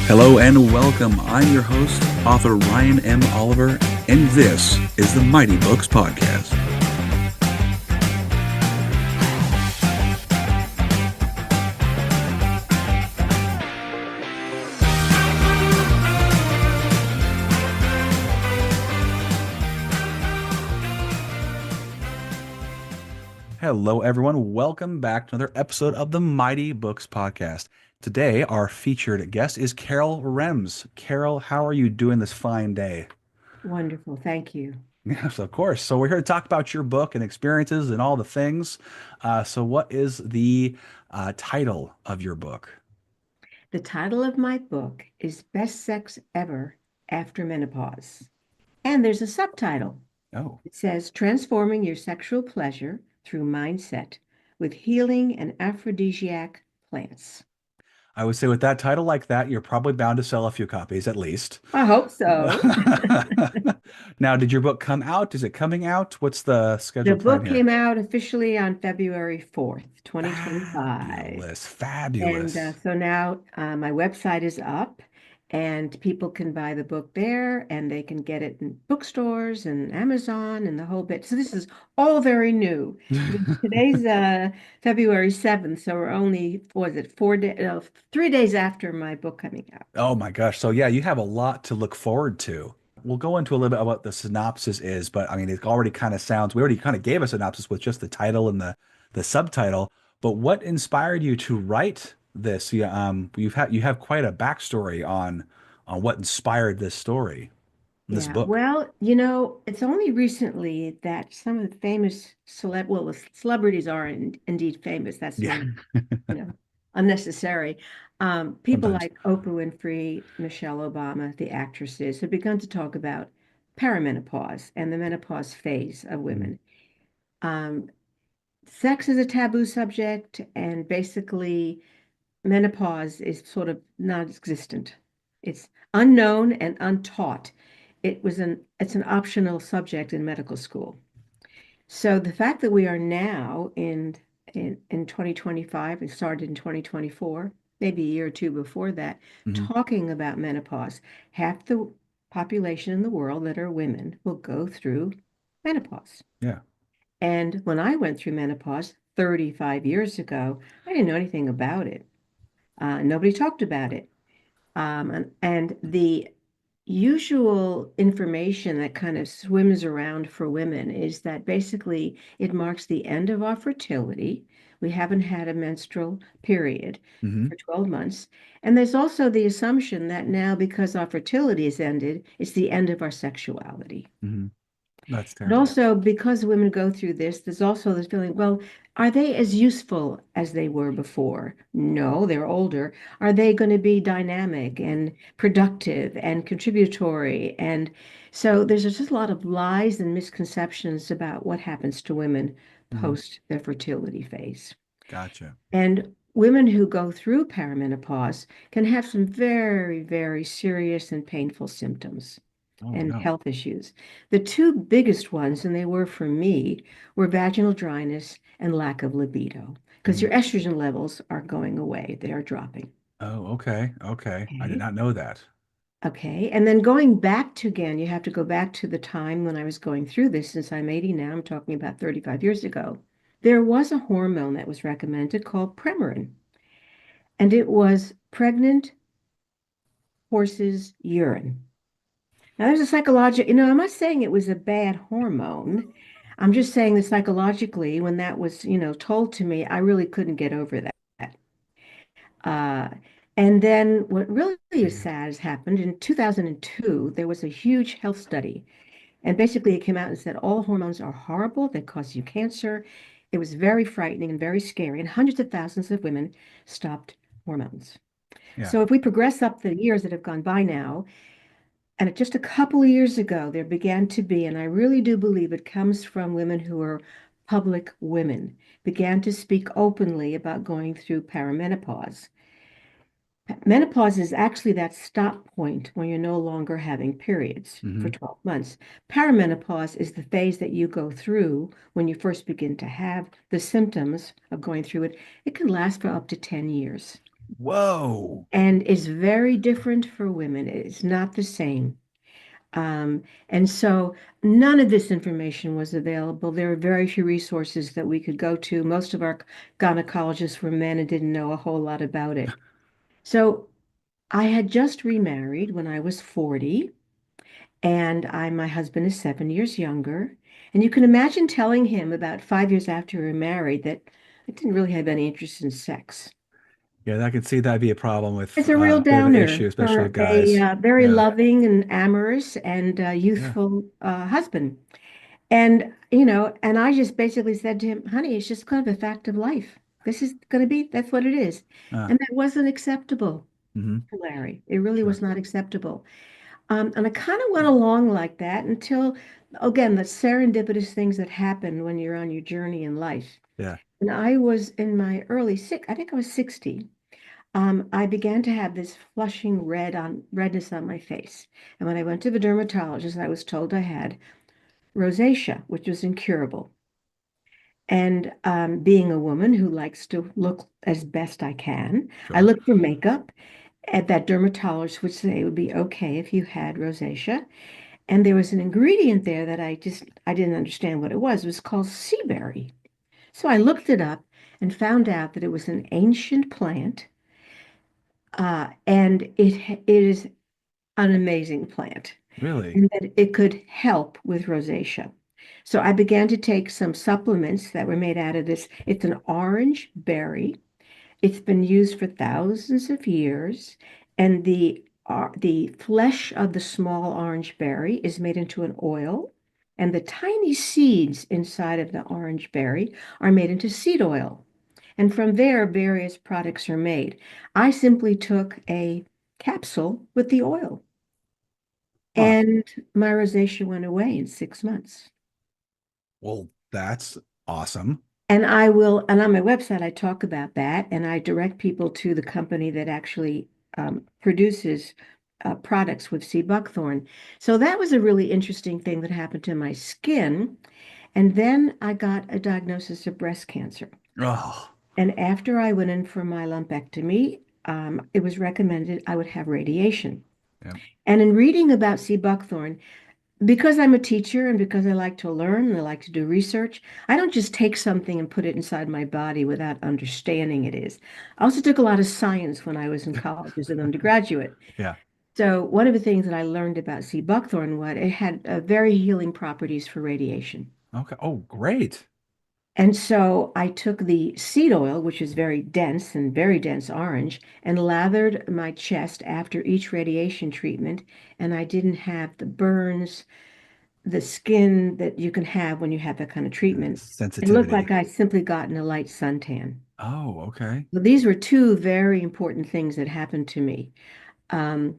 Hello and welcome. I'm your host, author Ryan M. Oliver, and this is the Mighty Books Podcast. Hello, everyone. Welcome back to another episode of the Mighty Books Podcast. Today, our featured guest is Carol Remz. Carol, how are you doing this fine day? Wonderful. Thank you. Yes, of course. So we're here to talk about your book and experiences and all the things. So what is the title of your book? The title of my book is Best Sex Ever After Menopause. And there's a subtitle. Oh, It says Transforming Your Sexual Pleasure Through Mindset with Healing and Aphrodisiac Plants. I would say with that title like that, you're probably bound to sell a few copies at least. I hope so. Now, did your book come out? Is it coming out? What's the The scheduled time book here? came out officially on February 4th, 2025. Fabulous, And fabulous. so now my website is up and people can buy the book there and they can get it in bookstores and Amazon and the whole bit. So this is all very new. Today's February 7th, so we're only, what was it, 3 days after my book coming out. Oh my gosh. So yeah, you have a lot to look forward to. We'll go into a little bit about what the synopsis is, but I mean, it already kind of sounds, we already kind of gave a synopsis with just the title and the subtitle, but what inspired you to write this? Yeah, you have quite a backstory on what inspired this story, this Yeah, book. well, it's only recently that some of the famous the celebrities are indeed famous. That's Yeah, really, you know, unnecessary. People sometimes. like Oprah Winfrey, Michelle Obama, the actresses, have begun to talk about perimenopause and the menopause phase of Mhm. women. Um, Sex is a taboo subject, and basically, menopause is sort of non-existent. It's unknown and untaught. It's an optional subject in medical school. So the fact that we are now in 2025 and started in 2024, maybe a year or two before that, Mhm. talking about menopause, half the population in the world that are women will go through menopause. Yeah. And when I went through menopause 35 years ago, I didn't know anything about it. Nobody talked about it. And the usual information that kind of swims around for women is that basically it marks the end of our fertility. We haven't had a menstrual period Hmm. for 12 months. And there's also the assumption that now, because our fertility is ended, it's the end of our sexuality. Hmm. That's And terrible. also, because women go through this, there's also this feeling, well, are they as useful as they were before? No, they're older. Are they going to be dynamic and productive and contributory? And so there's just a lot of lies and misconceptions about what happens to women Hmm. post their fertility phase. Gotcha. And women who go through perimenopause can have some very, very serious and painful symptoms Oh and no. health issues. The two biggest ones, and they were for me, were vaginal dryness and lack of libido, because Mhm. your estrogen levels are going away. They are dropping. Oh, okay. Okay. I did Okay. not know that. Okay. And then going back to again, you have to go back to the time when I was going through this. Since I'm 80 now, I'm talking about 35 years ago. There was a hormone that was recommended called Premarin, and it was pregnant horse's urine. Now, there's a psychological, I'm not saying it was a bad hormone. I'm just saying that psychologically, when that was, told to me, I really couldn't get over that. Uh, and then what really is Weird. sad has happened in 2002, there was a huge health study. And basically, it came out and said all hormones are horrible, they cause you cancer. It was very frightening and very scary. And hundreds of thousands of women stopped hormones. Yeah. So if we progress up the years that have gone by now, and just a couple of years ago, there began to be, and I really do believe it comes from women who are public women, began to speak openly about going through perimenopause. Menopause is actually that stop point when you're no longer having periods for Hmm. 12 months. Perimenopause is the phase that you go through when you first begin to have the symptoms of going through it. It can last for up to 10 years Whoa. and is very different for women. It's not the same. Um, and so none of this information was available. There were very few resources that we could go to. Most of our gynecologists were men and didn't know a whole lot about it. So I had just remarried when I was 40, and my husband is 7 years younger. And you can imagine telling him about 5 years after we were married that I didn't really have any interest in sex. Yeah, I can see that'd be a problem with It's a real a bit of an issue, downer especially with for a guys. very Yeah. loving and amorous and Yeah. youthful husband. And I just basically said to him, honey, it's just kind of a fact of life. This is going to be, that's what it is. Uh, And that wasn't acceptable hmm. to Larry. It really was Sure. not acceptable. And I kind of went along like that until, again, the serendipitous things that happen when you're on your journey in life. Yeah. And I was in my early I think I was 60. I began to have this flushing redness on my face. And when I went to the dermatologist, I was told I had rosacea, which was incurable. And being a woman who likes to look as best I can, I Sure. looked for makeup. And that dermatologist would say it would be okay if you had rosacea. And there was an ingredient there that I didn't understand what it was. It was called sea berry. So I looked it up and found out that it was an ancient plant, and it is an amazing plant, Really? and that it could help with rosacea. So I began to take some supplements that were made out of this. It's an orange berry. It's been used for thousands of years, and the flesh of the small orange berry is made into an oil, and the tiny seeds inside of the orange berry are made into seed oil. And from there, various products are made. I simply took a capsule with the oil, Huh. and my rosacea went away in 6 months. Well, that's awesome. And on my website, I talk about that and I direct people to the company that actually produces products with sea buckthorn. So that was a really interesting thing that happened to my skin. And then I got a diagnosis of breast cancer. Oh, And after I went in for my lumpectomy, it was recommended I would have radiation. yeah. And in reading about sea buckthorn, because I'm a teacher and because I like to learn and I like to do research, I don't just take something and put it inside my body without understanding it is. I also took a lot of science when I was in college as an undergraduate. Yeah. So one of the things that I learned about sea buckthorn was it had very healing properties for radiation. Okay. Oh, great. And so I took the seed oil, which is very dense and very dense orange, and lathered my chest after each radiation treatment. And I didn't have the burns, the skin that you can have when you have that kind of treatment. It looked like Sensitivity. I'd simply gotten a light suntan. Oh, okay. So these were two very important things that happened to me. Um,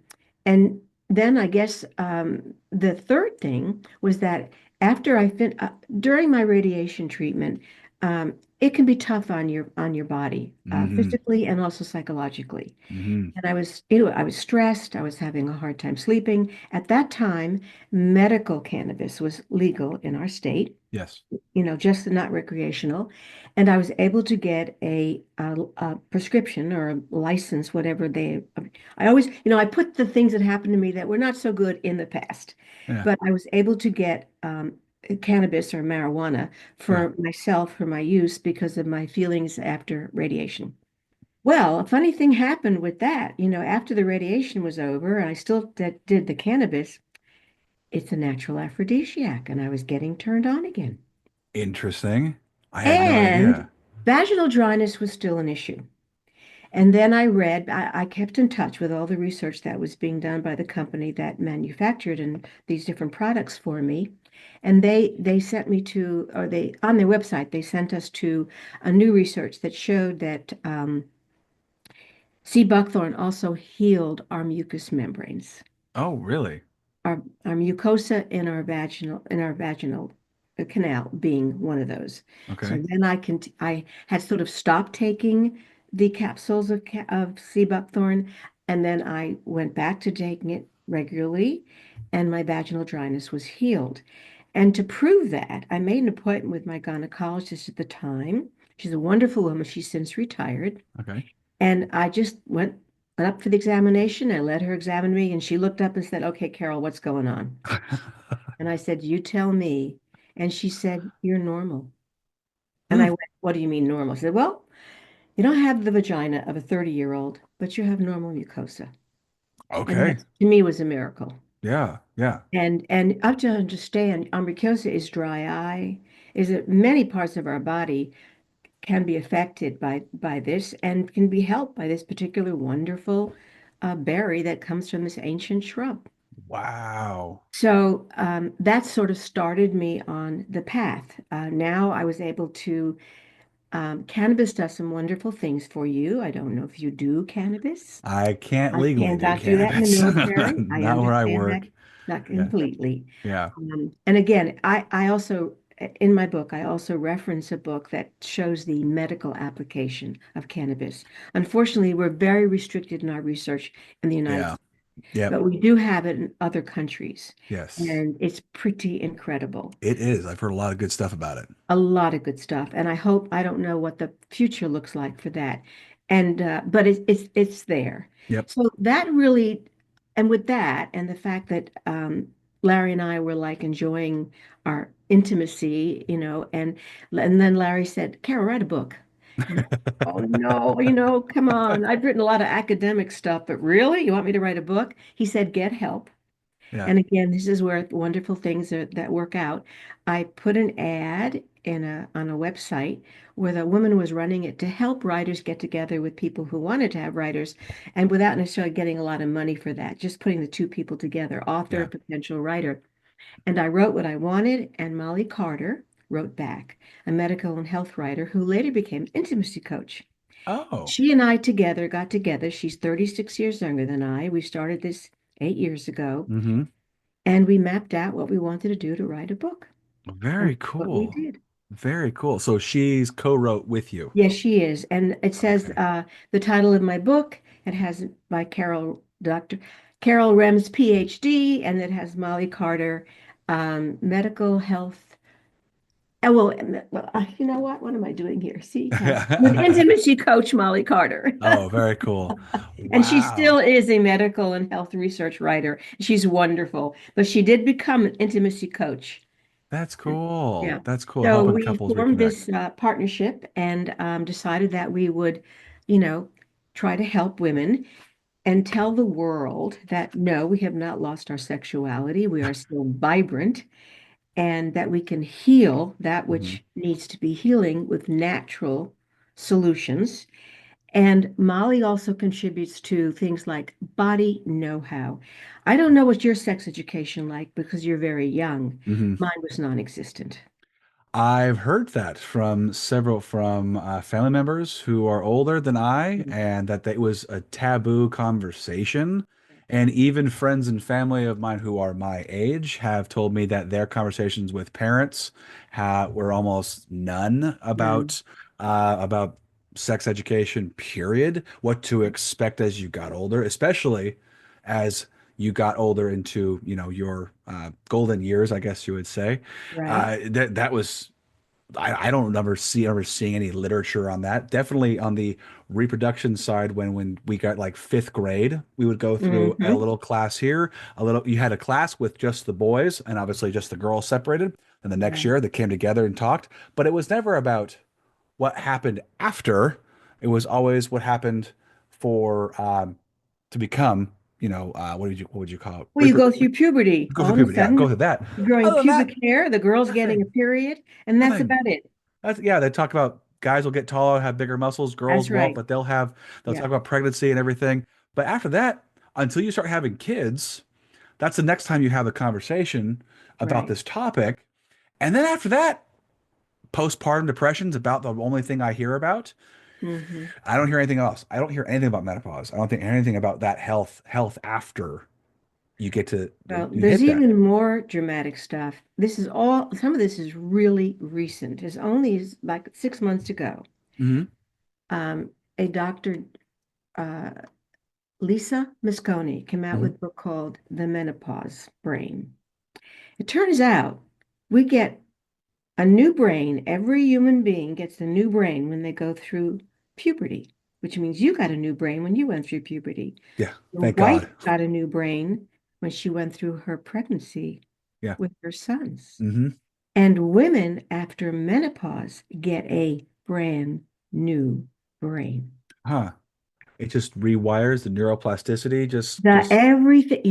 and then I guess the third thing was that after during my radiation treatment, it can be tough on your body, Hmm. physically and also psychologically. Hmm. And I was stressed. I was having a hard time sleeping. At that time, medical cannabis was legal in our state, Yes. just not recreational. And I was able to get a prescription or a license, whatever I always, I put the things that happened to me that were not so good in the past, Yeah. but I was able to get cannabis or marijuana Yeah. for myself, for my use because of my feelings after radiation. Well, a funny thing happened with that. After the radiation was over, and I still did the cannabis, it's a natural aphrodisiac, and I was getting turned on again. Interesting. I had no And idea. vaginal dryness was still an issue. And then I kept in touch with all the research that was being done by the company that manufactured and these different products for me. And they sent me to, or they, on their website, they sent us to a new research that showed that sea buckthorn also healed our mucous membranes, Oh, really? our mucosa in our vaginal canal being one of those. So Okay. then I had sort of stopped taking the capsules of sea buckthorn, and then I went back to taking it regularly, and my vaginal dryness was healed. And to prove that, I made an appointment with my gynecologist at the time. She's a wonderful woman. She's since retired. Okay. And I just went up for the examination. I let her examine me, and she looked up and said, "Okay, Carol, what's going on?" And I said, "You tell me." And she said, "You're normal." And I Hmm. went, "What do you mean normal?" She said, "Well, you don't have the vagina of a 30-year-old, but you have normal mucosa." And Okay. that to me was a miracle. Yeah. Yeah. And up to understand, our mucosa is dry eye, is that many parts of our body can be affected by this and can be helped by this particular wonderful berry that comes from this ancient shrub. Wow. So that sort of started me on the path. Now I was able to, cannabis does some wonderful things for you. I don't know if you do cannabis. I can't I legally do cannot do that in the cannabis. military. I Not where I understand that, work. not Yeah. completely. Yeah. And again, I also, in my book, I also reference a book that shows the medical application of cannabis. Unfortunately, we're very restricted in our research in the United Yeah. States, Yep. but we do have it in other countries, Yes. and it's pretty incredible. It is. I've heard a lot of good stuff about it. A lot of good stuff, and I don't know what the future looks like for that, and but it's there. Yep. So that really, and with that, and the fact that Larry and I were like enjoying our intimacy, and then Larry said, "Carol, write a book." And I, oh no, come on. I've written a lot of academic stuff, but really, you want me to write a book? He said, "Get help." Yeah. And again, this is where wonderful things that work out. I put an ad in on a website where the woman was running it to help writers get together with people who wanted to have writers, and without necessarily getting a lot of money for that, just putting the two people together, author, Yeah. potential writer. And I wrote what I wanted, and Molly Carter wrote back, a medical and health writer who later became intimacy coach. Oh. She and I together got together. She's 36 years younger than I. We started this 8 years ago. Mm-hmm. And we mapped out what we wanted to do to write a book. And Very that's what we cool. did. Very cool. So she's co-wrote with you. Yes, she is. And it says Okay. the title of my book. It has by Dr. Carol Remz, PhD, and it has Molly Carter, medical health. Oh, you know what? What am I doing here? See, with intimacy coach Molly Carter. Oh, very cool. And she still Wow. is a medical and health research writer. She's wonderful, but she did become an intimacy coach. That's cool. Yeah. That's cool. So Helping we couples formed reconnect. this partnership and decided that we would, you know, try to help women and tell the world that no, we have not lost our sexuality. We are still vibrant and that we can heal that Hmm. which needs to be healing with natural solutions. And Molly also contributes to things like body know-how. I don't know what your sex education like because you're very young. Hmm. Mine was non-existent. I've heard that from several from family members who are older than I, and that was a taboo conversation. And even friends and family of mine who are my age have told me that their conversations with parents were almost none None. about sex education, period, what to expect as you got older, especially as you got older into, your golden years, I guess you would say. Right. That was I don't ever seeing any literature on that. Definitely on the reproduction side, when we got like fifth grade, we would go through a Hmm. little class here, you had a class with just the boys and obviously just the girls separated. And the next Right. year they came together and talked, but it was never about what happened after. It was always what happened for to become, what would you call it? Well, you go through puberty. Go All through of a puberty. Yeah, go sudden, through that. you're growing Other than pubic that, hair, the girl's getting a nothing. period, and that's Nothing. about it. Yeah, they talk about guys will get taller, have bigger muscles, That's girls won't, right. but they'll talk Yeah. about pregnancy and everything. But after that, until you start having kids, that's the next time you have a conversation about Right. this topic. And then after that, postpartum depression's about the only thing I hear about. Hmm. I don't hear anything else. I don't hear anything about menopause. I don't think anything about that health after you get to Well, you there's hit that. even more dramatic stuff. Some of this is really recent. It's only like 6 months ago. Hmm. a doctor, uh, Lisa Mosconi, came out Hmm. with a book called The Menopause Brain. It turns out we get a new brain. Every human being gets a new brain when they go through puberty, which means you got a new brain when you went through puberty. Yeah, Your thank wife God. got a new brain when she went through her pregnancy Yeah. with her sons. Hmm. And women after menopause get a brand new brain. Huh. It just rewires the neuroplasticity. The Just everything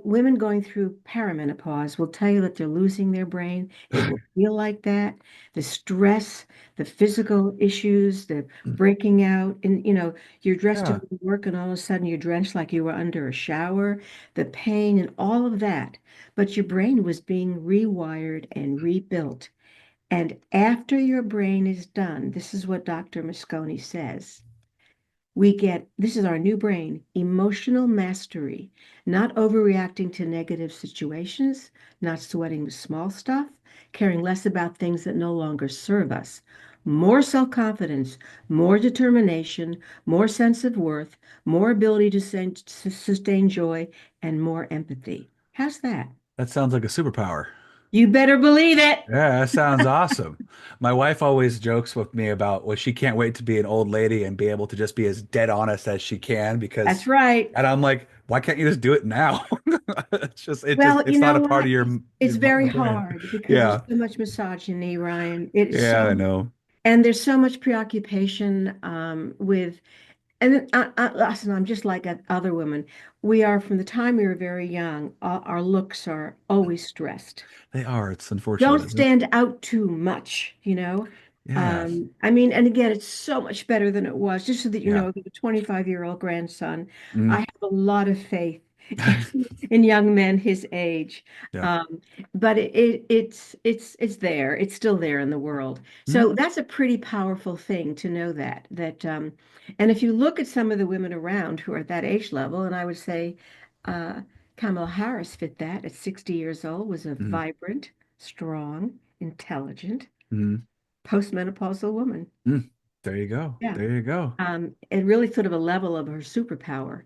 women going through perimenopause will tell you that they're losing their brain. It will feel like that. The stress, the physical issues, the breaking out, and you're dressed to yeah. go to work and all of a sudden you're drenched like you were under a shower, the pain and all of that. But your brain was being rewired and rebuilt. And after your brain is done, this is what Dr. Mosconi says. We get, this is our new brain, emotional mastery, not overreacting to negative situations, not sweating the small stuff, caring less about things that no longer serve us, more self-confidence, more determination, more sense of worth, more ability to sustain joy, and more empathy. How's that? That sounds like a superpower. You better believe it. Yeah, that sounds awesome. My wife always jokes with me about well, she can't wait to be an old lady and be able to just be as dead honest as she can That's because, right. and I'm like, why can't you just do it now? Well, you it's not know a part what? of It's your very brain. hard because there's Yeah, so much misogyny, Ryan. It is yeah, I so, know. and there's so much preoccupation with, and listen, I'm just like other women. We are, from the time we were very young, our looks are always stressed. They are. It's unfortunate, Don't isn't it? stand out too much. Yeah, I mean, and again, it's so much better than it was. Just so that you yeah. know, the 25-year-old grandson, I Mm. have a lot of faith in young men his age. Yeah. Um, but it's there. It's still there in the world. Mm. So that's a pretty powerful thing to know and if you look at some of the women around who are at that age level, and I would say uh, Kamala Harris fit that at 60 years old, was a Mm. vibrant, strong, intelligent, Mm. post-menopausal woman. Mm. There you go. Yeah. There you go. And really sort of a level of her superpower.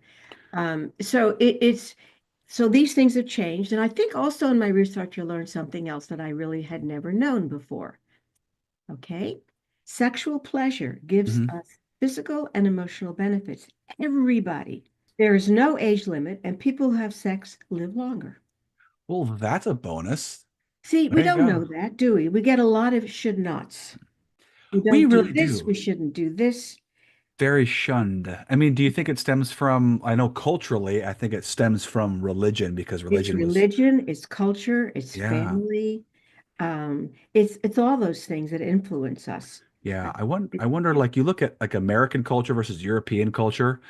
So these things have changed. And I think also in my research, you learned something else that I really had never known before. Okay. Sexual pleasure gives Hmm. us physical and emotional benefits. Everybody. There is no age limit, and people who have sex live longer. Well, that's a bonus. See, we There you don't go. know that, do we? We get a lot of should nots. We We don't do really this, do. we shouldn't do this. Very shunned. I mean, do you think it stems from, I know culturally, I think it stems from religion because It's religion was, religion, it's culture, it's yeah, family. It's all those things that influence us. yeah. Uh, I it- wonder, it- like you look at like American culture versus European culture.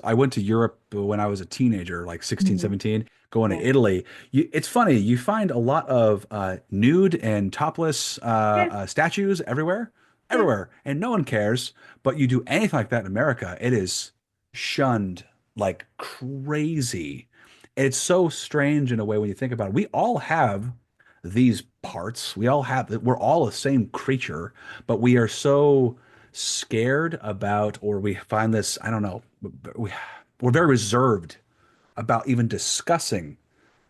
I went to Europe when I was a teenager, like 16, Mhm. 17, going to Yeah. Italy. It's funny, you find a lot of nude and topless Yeah. statues everywhere, Yeah. everywhere, and no one cares. But you do anything like that in America, it is shunned like crazy. It's so strange in a way when you think about it. We all have these parts. We're all the same creature, but we are so scared about, or we find this, I don't know, we, we're very reserved about even discussing Mhm.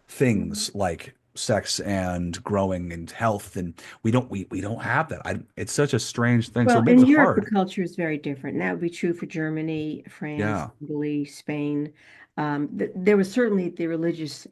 things like sex and growing and health. And we don't have that. It's such a strange thing. So Well, it makes in it Europe, the hard. culture is very different. That would be true for Germany, France, Yeah. Italy, Spain. There was certainly the religious,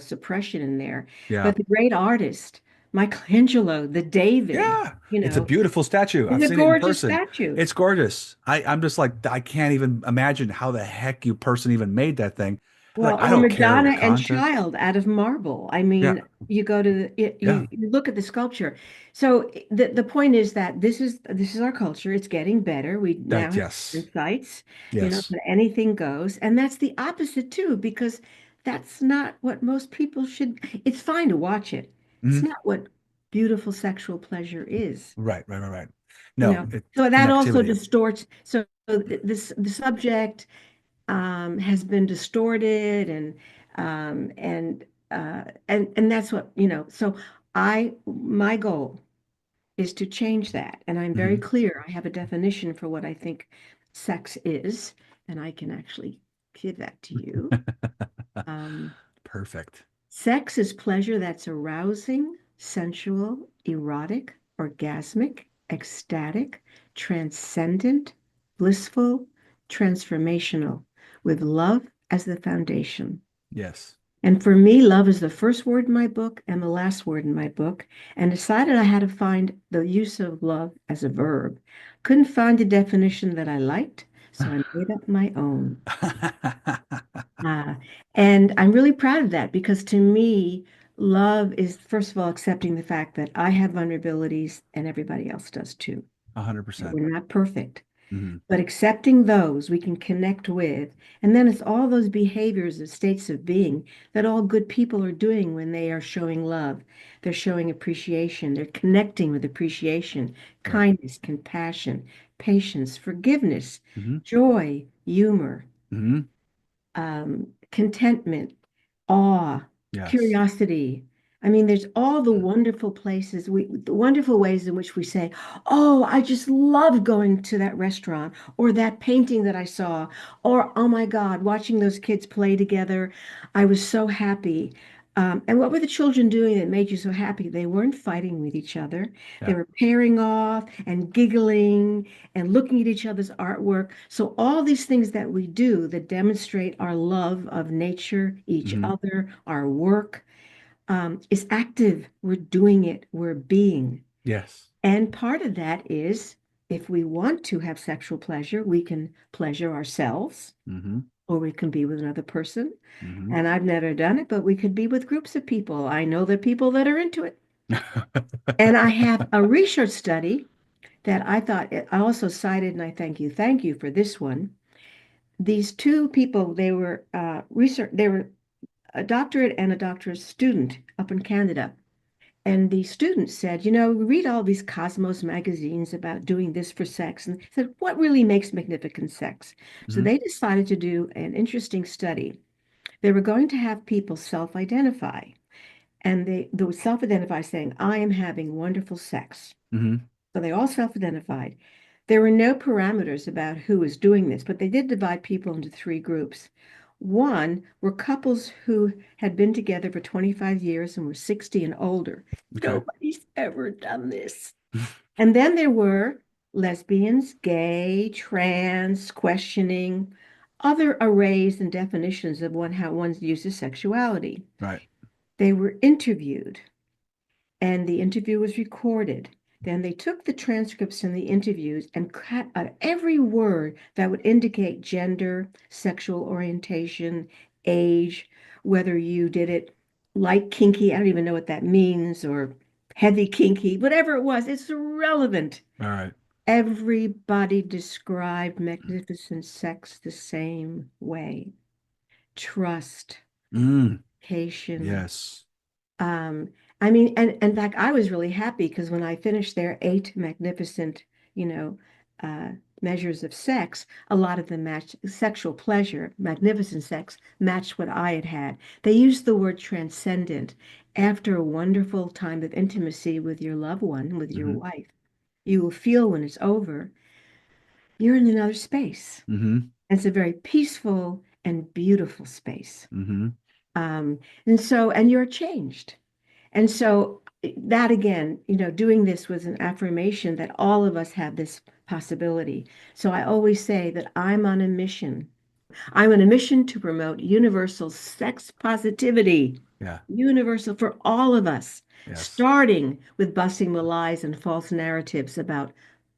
suppression in there. Yeah. But the great artist, Michelangelo, the David, Yeah. It's a beautiful statue. is I've a seen it in gorgeous person. statue. It's gorgeous. I'm just like, I can't even imagine how the heck you person even made that thing. Like, Well, I or don't care Madonna the and content. Child out of marble. I Yeah. mean, you go to Yeah. you look at the sculpture. So the point is that this is our culture. It's getting better. We now That, have yes. insights, Yes. that anything goes, and that's the opposite too, because that's not what most people should. It's fine to watch it. It's Mhm. not what beautiful sexual pleasure is. Right, right, right, right. You No, know, it's so an that also activity. distorts. So this the subject has been distorted and that's what. So my goal is to change that. And I'm very Hmm. clear. I have a definition for what I think sex is, and I can actually give that to you. Um, Perfect. Sex is pleasure that's arousing, sensual, erotic, orgasmic, ecstatic, transcendent, blissful, transformational, with love as the foundation. Yes. And for me, love is the first word in my book and the last word in my book, and decided I had to find the use of love as a verb. Couldn't find a definition that I liked, so I made up my own. Uh, and I'm really proud of that because to me, love is, first of all, accepting the fact that I have vulnerabilities and everybody else does too. That 100%. we're not perfect. Hmm. But accepting those we can connect with. And then it's all those behaviors and states of being that all good people are doing when they are showing love. They're showing appreciation. They're connecting with appreciation, Right. kindness, compassion, patience, forgiveness, Hmm. joy, humor, Hmm. contentment, awe, Yes. curiosity. I mean, there's all the wonderful places, the wonderful ways in which we say, "Oh, I just love going to that restaurant," or that painting that I saw, or "Oh my God, watching those kids play together, I was so happy." And what were the children doing that made you so happy? They weren't fighting with each other. They Yeah. were pairing off and giggling and looking at each other's artwork. So all these things that we do that demonstrate our love of nature, each Hmm. other, our work, is active. We're doing it. We're being. Yes. And part of that is if we want to have sexual pleasure, we can pleasure ourselves Hmm. or we can be with another person. Hmm. And I've never done it, but we could be with groups of people. I know the people that are into it. And I have a research study that I thought I also cited, and I thank you for this one. These two people, they were they were a doctorate and a doctorate student up in Canada. And the student said, we read all these Cosmos magazines about doing this for sex, and said, what really makes magnificent sex? So Hmm. they decided to do an interesting study. They were going to have people self-identify, and they would self-identify saying, I am having wonderful sex. Hmm. So they all self-identified. There were no parameters about who was doing this, but they did divide people into three groups. One were couples who had been together for 25 years and were 60 and older. Okay. Nobody's ever done this. And then there were lesbians, gay, trans, questioning, other arrays and definitions of how one uses sexuality. Right. They were interviewed and the interview was recorded. Then they took the transcripts from the interviews and cut out every word that would indicate gender, sexual orientation, age, whether you did it light kinky, I don't even know what that means, or heavy kinky, whatever it was, it's irrelevant. All right. Everybody described magnificent sex the same way. Trust, Mm. patience, Yes. Um, I mean, and in fact, I was really happy because when I finished their eight magnificent, you know, uh, measures of sex, a lot of them matched sexual pleasure, magnificent sex, matched what I had had. They used the word transcendent. After a wonderful time of intimacy with your loved one, with your Hmm. wife, you will feel when it's over, you're in another space. Hmm. It's a very peaceful and beautiful space. Hmm. And you're changed. And so that again, doing this was an affirmation that all of us have this possibility. So I always say that I'm on a mission. I'm on a mission to promote universal sex positivity, Yeah. universal for all of us, Yes. starting with busting the lies and false narratives about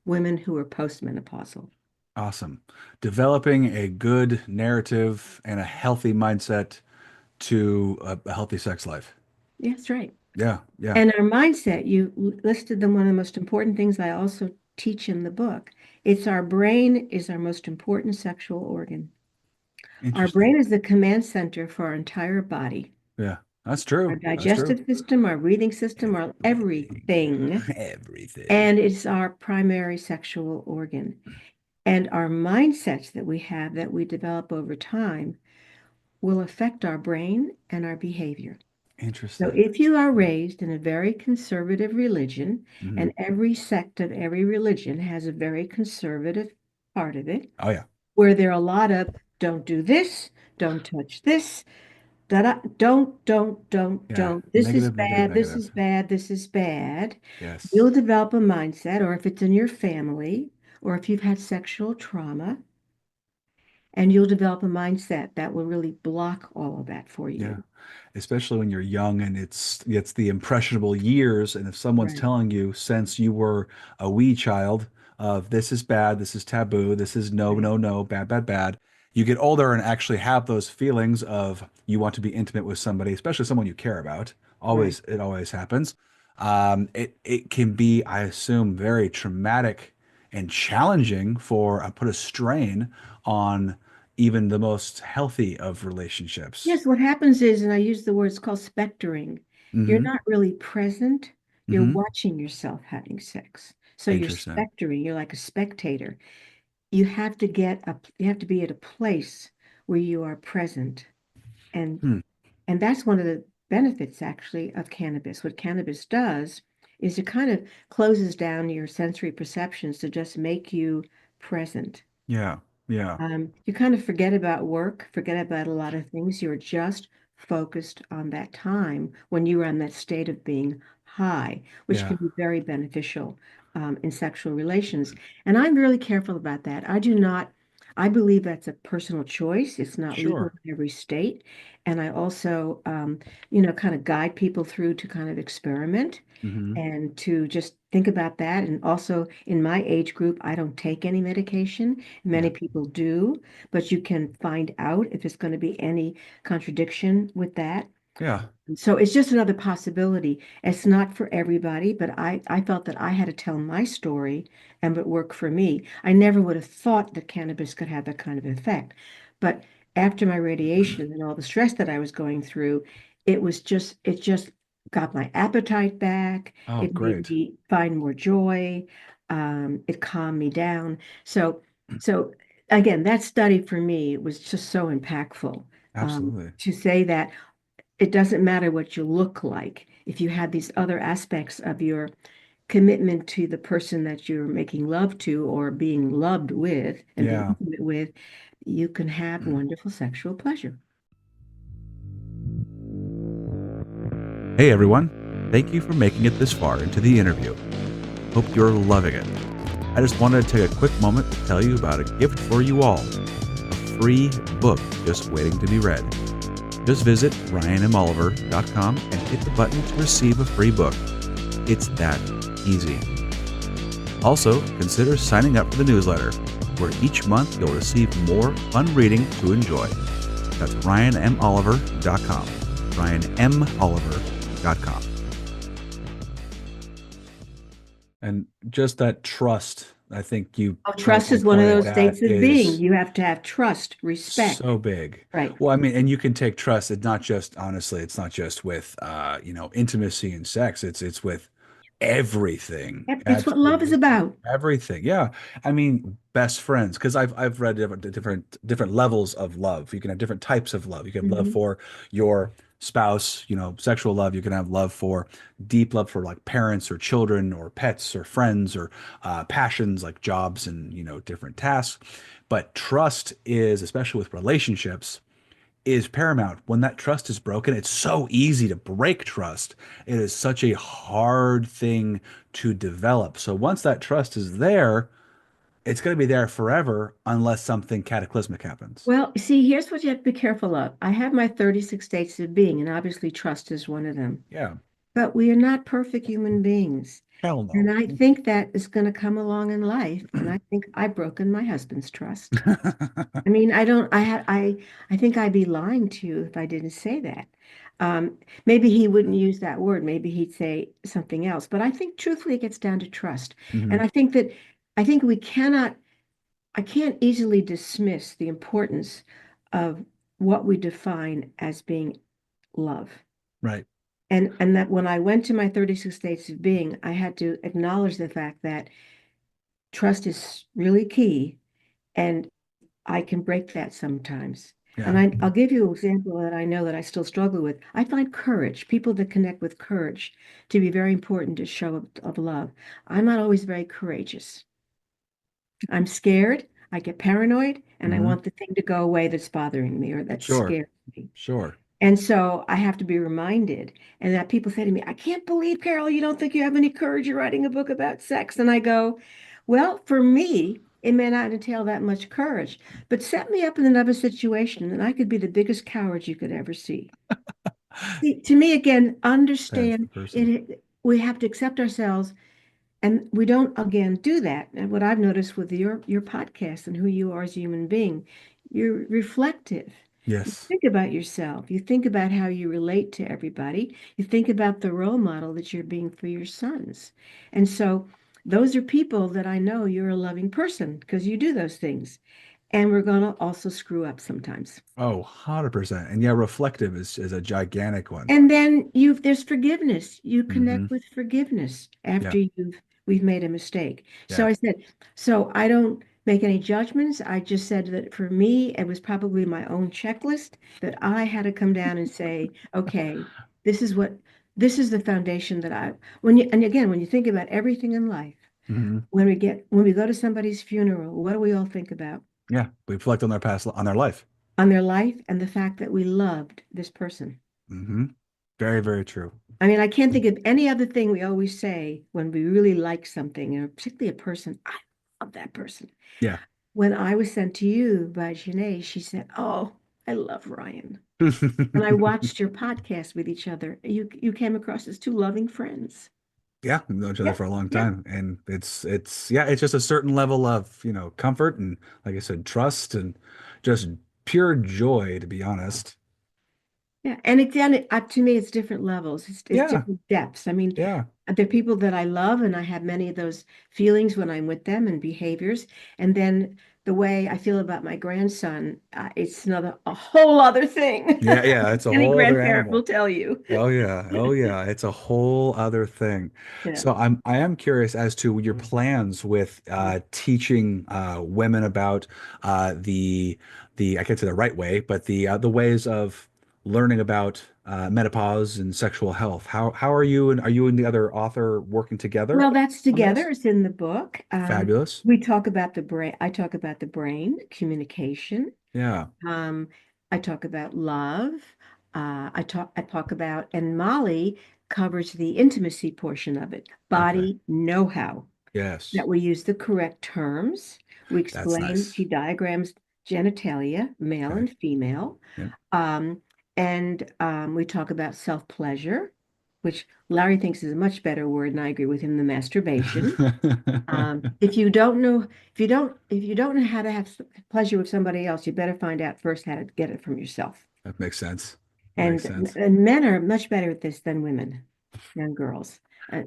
women who are postmenopausal. Awesome. Developing a good narrative and a healthy mindset to a healthy sex life. Yeah, that's right. Yeah. Yeah. And our mindset, you listed them one of the most important things I also teach in the book. It's our brain is our most important sexual organ. Our Interesting. brain is the command center for our entire body, Yeah. That's our true. That's true. digestive system, our breathing system, our Everything. everything. Everything. And it's our primary sexual organ. And our mindsets that we have that we develop over time will affect our brain and our behavior. So Interesting. if you are raised in a very conservative religion, Hmm. and every sect of every religion has a very conservative part of it, Oh yeah. where there are a lot of don't do this, don't touch this, da da, Yeah. don't. This is Negative, negative, bad, this negative. is bad, this is bad. You'll Yes. develop a mindset, or if it's in your family, or if you've had sexual trauma, and you'll develop a mindset that will really block all of that for Yeah. you. Especially when you're young and it's the impressionable years. And if someone's Right, telling you since you were a wee child of this is bad, this is taboo, this is no, right, no, no, bad, bad, bad, you get older and actually have those feelings of you want to be intimate with somebody, especially someone you care about. right. Always, it always happens. It can be, I assume, very traumatic and challenging for put a strain on even the most healthy of relationships. Yes, what happens is, and I use the word, it's called spectoring. You're Hmm. not really present. You're Hmm. watching yourself having sex. So you're Interesting. spectoring. You're like a spectator. You have to be at a place where you are present. And Hmm. and that's one of the benefits actually of cannabis. What cannabis does is it kind of closes down your sensory perceptions to just make you present. Yeah. Yeah. You kind of forget about work, forget about a lot of things. You're just focused on that time when you are in that state of being high, which Yeah. can be very beneficial in sexual relations. And I'm really careful about that. I believe that's a personal choice. It's not legal Sure. in every state. And I also, kind of guide people through to kind of experiment Hmm. and to just think about that. And also in my age group, I don't take any medication. Yeah. Many people do, but you can find out if there's going to be any contradiction with that. Yeah. So it's just another possibility. It's not for everybody, but I felt that I had to tell my story and it worked for me. I never would have thought that cannabis could have that kind of effect. But after my radiation and all the stress that I was going through, it just got my appetite back. Oh, It made great. me find more joy. It calmed me down. So, so again, that study for me was just so impactful. Absolutely. To say that it doesn't matter what you look like. If you had these other aspects of your commitment to the person that you're making love to or being loved with and being Yeah. intimate with, you can have wonderful sexual pleasure. Hey everyone. Thank you for making it this far into the interview. Hope you're loving it. I just wanted to take a quick moment to tell you about a gift for you all. A free book just waiting to be read. Just visit ryanmoliver.com and hit the button to receive a free book. It's that easy. Also, consider signing up for the newsletter, where each month you'll receive more fun reading to enjoy. That's ryanmoliver.com. ryanmoliver.com. And just that trust, I think you Oh, point trust you is one of pointed those that states of being. is You have to have trust, so respect. big. Right. Well, I mean, and you can take trust. It's not just honestly, it's not just with intimacy and sex. It's with everything. It's what love is Absolutely about. everything. Yeah. I mean, best friends, because I've read different levels of love. You can have different types of love. You can have love Mhm. for your spouse, sexual love. You can have love for deep love for like parents or children or pets or friends or passions like jobs and different tasks. But trust is, especially with relationships, is paramount. When that trust is broken, it's so easy to break trust. It is such a hard thing to develop. So once that trust is there, it's going to be there forever unless something cataclysmic happens. Well, see, here's what you have to be careful of. I have my 36 states of being, and obviously trust is one of them. Yeah. But we are not perfect human beings. Hell And no. I think that is going to come along in life. And I think I've broken my husband's trust. I mean, I don't, I think I'd be lying to you if I didn't say that. Maybe he wouldn't use that word. Maybe he'd say something else. But I think truthfully, it gets down to trust. And Hmm. I think I can't easily dismiss the importance of what we define as being love. Right. And that when I went to my 36 states of being, I had to acknowledge the fact that trust is really key and I can break that sometimes. And Yeah, I'll give you an example that I know that I still struggle with. I find courage, people that connect with courage, to be very important to show of love. I'm not always very courageous. I'm scared, I get paranoid, and I hmm want the thing to go away that's bothering me or that sure, scares me. sure. And so I have to be reminded, and that people say to me, I can't believe, Carol, you don't think you have any courage. You're writing a book about sex. And I go, well, for me, it may not entail that much courage, but set me up in another situation, and I could be the biggest coward you could ever see. See, to me, again, Depends the understand person. it. We have to accept ourselves, and we don't, again, do that. And what I've noticed with your podcast and who you are as a human being, you're reflective. You Yes. think about yourself. You think about how you relate to everybody. You think about the role model that you're being for your sons. And so those are people that I know you're a loving person because you do those things. And we're going to also screw up sometimes. Oh, 100%. And yeah, reflective is a gigantic one. And then there's forgiveness. You Hmm. connect with forgiveness Yeah. after we've made a mistake. So Yeah. I said, so I don't make any judgments. I just said that for me, it was probably my own checklist that I had to come down and say, okay, this is what this is the foundation that I when you and again, when you think about everything in life, Hmm. when we go to somebody's funeral, what do we all think about? Yeah. We reflect on their past, on their life. On their life and the fact that we loved this person. Hmm. Very, very true. I mean, I can't think of any other thing we always say when we really like something, and particularly a person. I love that person. Yeah. When I was sent to you by Janae, she said, "Oh, I love Ryan." And I watched your podcast with each other. You came across as two loving friends. Yeah, we've known each other Yeah, for a long yeah, time. And it's yeah, it's just a certain level of, comfort and like I said, trust and just pure joy, to be honest. yeah. And again, to me, it's different levels. It's Yeah. different depths. I mean, Yeah. there are people that I love, and I have many of those feelings when I'm with them and behaviors. And then the way I feel about my grandson, it's a whole other thing. Yeah, yeah, it's a Any whole other grandparent will animal. tell you. Oh yeah. Oh yeah. It's a whole other thing. Yeah. So I am curious as to your plans with teaching women about the I can't say the right way, but the ways of learning about menopause and sexual health. How are you and the other author working together Well, that's on together. this? It's in the book. Fabulous. We talk about the brain. I talk about the brain, communication. Yeah. Um, I talk about love. I talk about, and Molly covers the intimacy portion of it, Okay. body know-how, Yes. that we use the correct terms. We That's explain, nice. she diagrams genitalia, male Okay. and female. Yep. And we talk about self-pleasure, which Larry thinks is a much better word, and I agree with him, the masturbation. If you don't know, if you don't know how to have pleasure with somebody else, you better find out first how to get it from yourself. That makes sense. Makes And sense. and men are much better at this than women, young girls.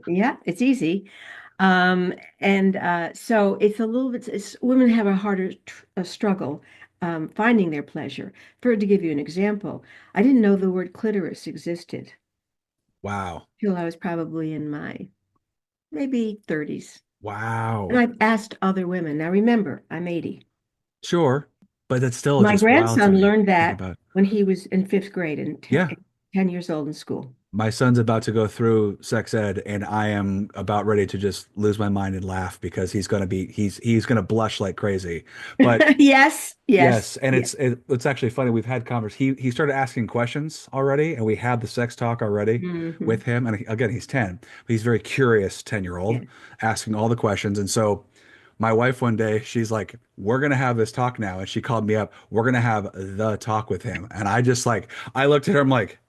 Yeah, it's easy. And so it's a little bit, women have a harder struggle finding their pleasure. To give you an example, I didn't know the word clitoris existed Wow. till I was probably in my maybe 30s. And Wow. I've asked other women. Now remember, I'm 80. Sure. But that's still My just wild to grandson me. learned Think that about. when he was in fifth grade and Yeah. 10 years old in school. My son's about to go through sex ed and I am about ready to just lose my mind and laugh because he's gonna blush like crazy. But Yes, yes, yes, and yes. it's actually funny. We've had convers. He started asking questions already, and we had the sex talk already Hmm. with him. And again, he's 10, but he's very curious 10-year-old, Yeah. asking all the questions. And so my wife one day, she's like, "We're gonna have this talk now," and she called me up. We're gonna have the talk with him, and I just like I looked at her. I'm like,